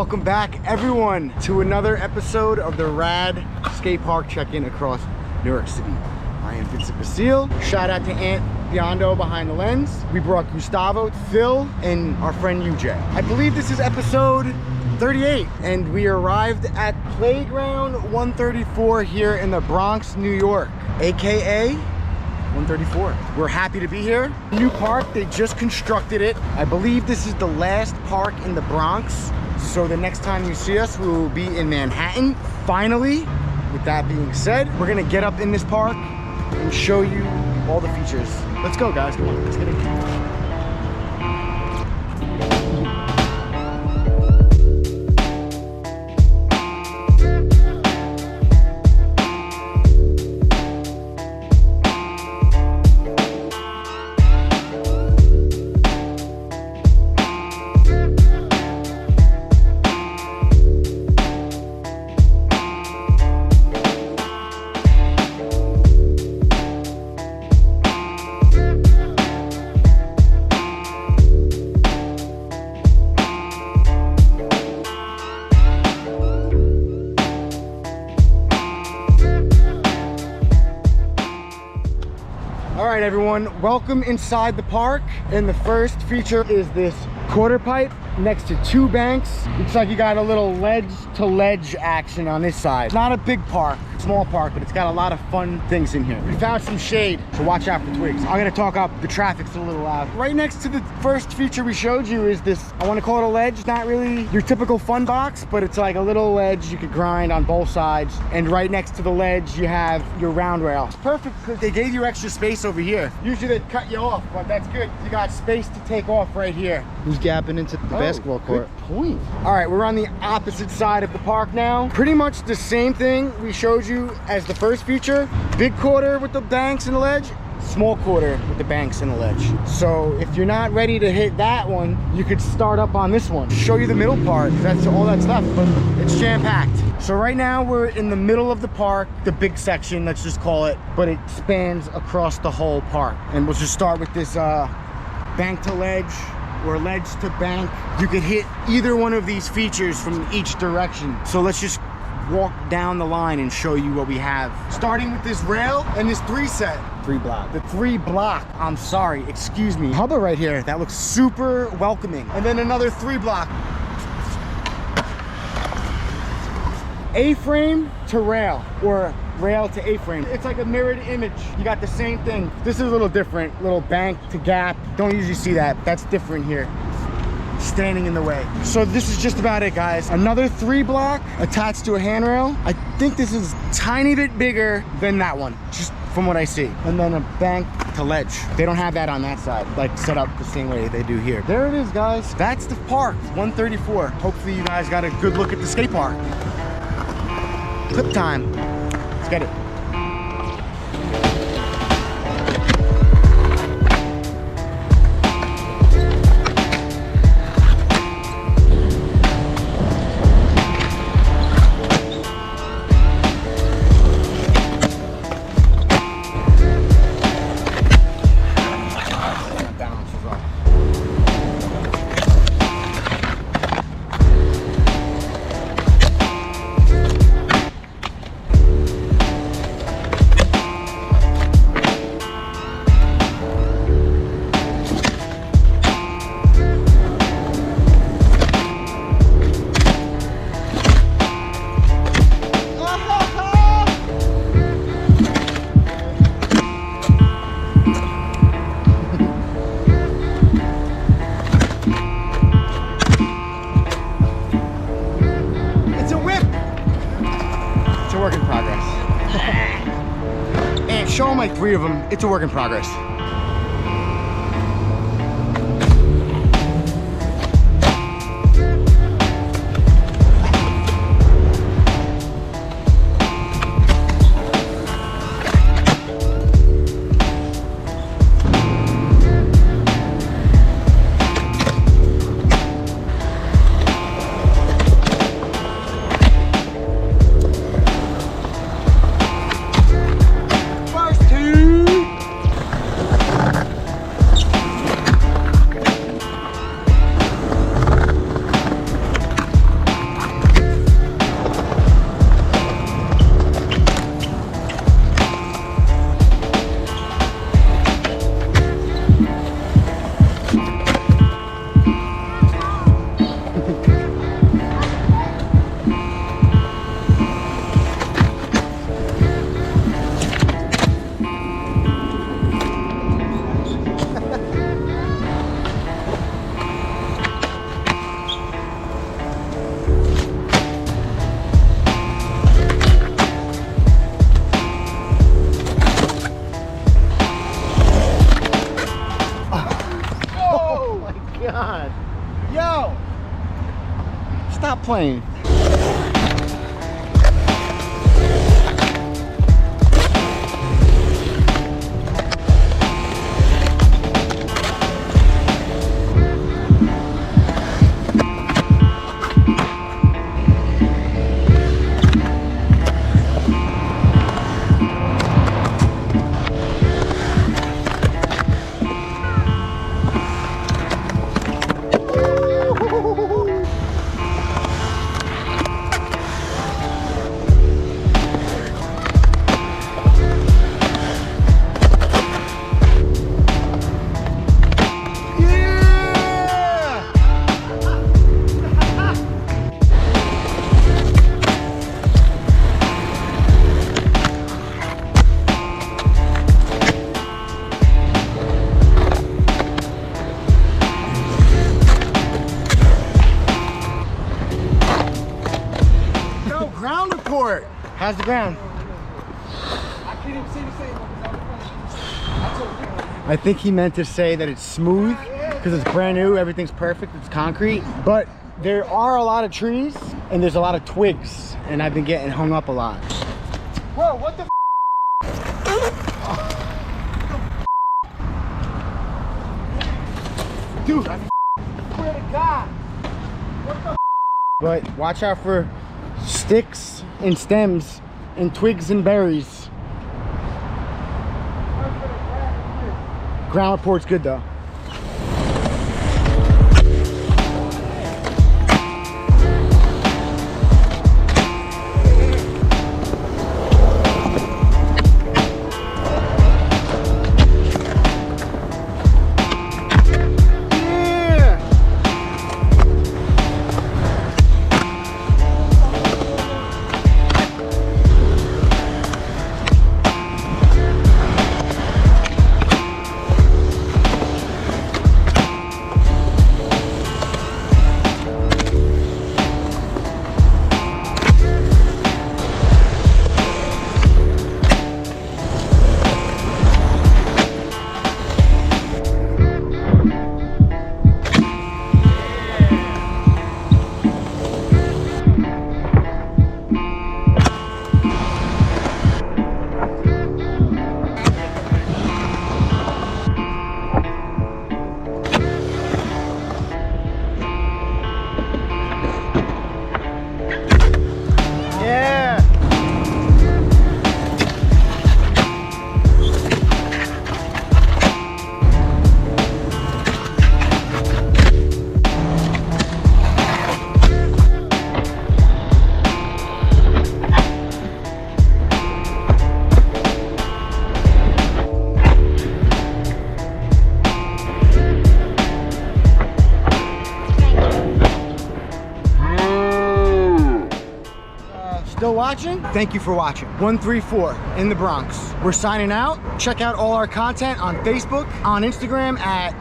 Welcome back, everyone, to another episode of the Rad Skate Park check-in across New York City. I am Vincent Basile. Shout out to Aunt BIONDO behind the lens. We brought Gustavo, Phil, and our friend UJ. I believe this is episode 38, and we arrived at Playground 134 here in the Bronx, New York, aka 134. We're happy to be here. New park, they just constructed it. I believe this is the last park in the Bronx. So the next time you see us, we will be in Manhattan. Finally, with that being said, we're gonna get up in this park and show you all the features. Let's go, guys, come on, let's get it. All right, everyone, welcome inside the park. And the first feature is this quarter pipe next to two banks. Looks like you got a little ledge to ledge action on this side. It's not a big park, small park, but it's got a lot of fun things in here. We found some shade, so watch out for twigs. I'm gonna talk up, the traffic's a little loud. Right next to the first feature we showed you is this, I wanna call it a ledge. It's not really your typical fun box, but it's like a little ledge you could grind on both sides. And right next to the ledge, you have your round rail. It's perfect because they gave you extra space over here. Usually they'd cut you off, but that's good. You got space to take off right here. Who's gapping into the basketball court? Good point. All right, we're on the opposite side of the park now. Pretty much the same thing we showed you as the first feature. Big quarter with the banks and the ledge, small quarter with the banks and the ledge. So if you're not ready to hit that one, you could start up on this one. Show you the middle part, that's all that's left, but it's jam-packed. So right now we're in the middle of the park, the big section, let's just call it, but it spans across the whole park. And we'll just start with this bank to ledge or ledge to bank. You could hit either one of these features from each direction. So let's just walk down the line and show you what we have. Starting with this rail and this three set. Three block. The three block, I'm sorry, excuse me. Hubba right here, that looks super welcoming. And then another three block. A-frame to rail, or rail to A-frame. It's like a mirrored image. You got the same thing. This is a little different, little bank to gap. Don't usually see that. That's different here. Standing in the way. So this is just about it, guys. Another three block attached to a handrail. I think this is a tiny bit bigger than that one, just from what I see. And then a bank to ledge. They don't have that on that side, like set up the same way they do here. There it is, guys. That's the park, 134. Hopefully you guys got a good look at the skate park. Clip time. Let's get it. Show them like three of them. It's a work in progress. plane. How's the ground? I think he meant to say that it's smooth because it's brand new, everything's perfect, it's concrete. But there are a lot of trees and there's a lot of twigs, and I've been getting hung up a lot. Whoa, what the dude, I swear to God. What the But watch out for sticks and stems and twigs and berries. Ground report's good though. Still watching? Thank you for watching. 134 in the Bronx. We're signing out. Check out all our content on Facebook, on Instagram at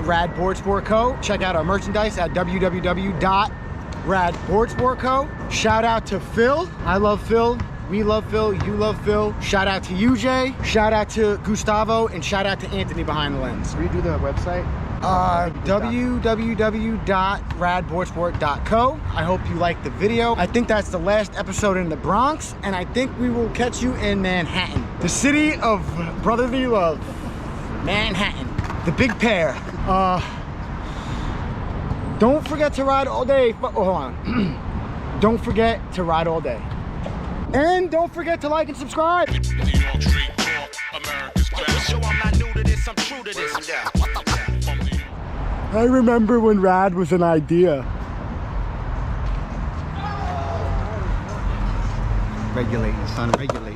Rad Boardsport Co. Check out our merchandise at www.radboardsportco. Shout out to Phil. I love Phil. We love Phil. You love Phil. Shout out to UJ. Shout out to Gustavo. And shout out to Anthony behind the lens. Redo the website. www.radboardsport.co. I hope you liked the video. I think that's the last episode in the Bronx, and I think we will catch you in Manhattan, the city of brotherly love. Manhattan, the big pair. Don't forget to ride all day. Oh, hold on. Don't forget to ride all day, and don't forget to like and subscribe. I remember when Rad was an idea. Regulating, son, regulating.